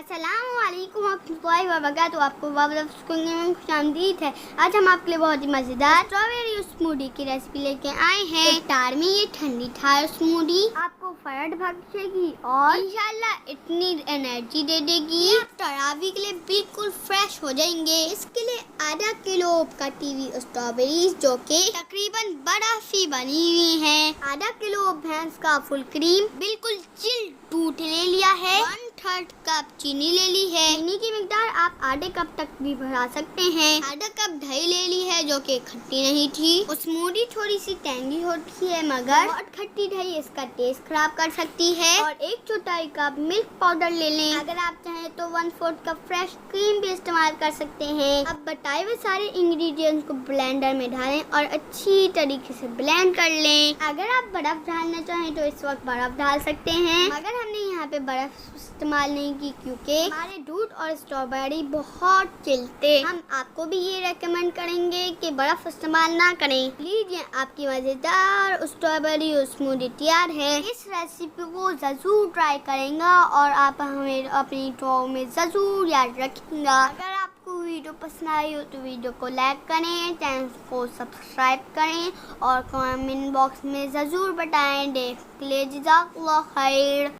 अस्सलामुअलैकुम वरहमतुल्लाहि वबरकातुहू। आपको खुशामदीद है। आज हम आपके लिए बहुत ही मज़ेदार स्ट्रॉबेरी स्मूदी की रेसिपी लेके आए हैं। इफ्तार में ये ठंडी ठार स्मूदी आपको फरहत बख्शेगी और इंशाल्लाह इतनी एनर्जी दे देगी, तरावी के लिए बिल्कुल फ्रेश हो जाएंगे। इसके लिए आधा किलो कटी हुई स्ट्रॉबेरी जो कि तकरीबन बर्फी बनी हुई है, आधा किलो भैंस का फुल क्रीम बिल्कुल चिल्ड दूध ले लिया है, 1/3 कप चीनी ले ली है। चीनी की मिकदार आप आधे कप तक भी बढ़ा सकते हैं। आधा कप दही ले ली है जो कि खट्टी नहीं थी। स्मूदी थोड़ी सी टेंगी होती है मगर बहुत खट्टी दही इसका टेस्ट खराब कर सकती है। और 1/4 कप मिल्क पाउडर ले लें। अगर आप चाहें तो 1/4 कप फ्रेश क्रीम भी इस्तेमाल कर सकते हैं। अब बताए हुए सारे इंग्रेडिएंट्स को ब्लेंडर में डालें और अच्छी तरीके से ब्लेंड कर लें। अगर आप बर्फ डालना चाहें तो इस वक्त बर्फ डाल सकते हैं, मगर हमने यहाँ पे बर्फ इस्तेमाल नहीं की क्योंकि हमारे दूध और स्ट्रॉबेरी बहुत चिल्ते। हम आपको भी ये रेकमेंड करेंगे कि बर्फ इस्तेमाल ना करें। लीजिए आपकी मजेदार स्ट्रॉबेरी स्मूदी तैयार है। इस रेसिपी को जरूर ट्राई करेंगे और आप हमें अपनी दुआओं में जरूर याद रखेंगे। अगर आपको वीडियो पसंद आई हो तो वीडियो को लाइक करें, चैनल को सब्सक्राइब करें और कमेंट बॉक्स में जरूर बताएं। देख ले, जज़ाकल्लाह खैर।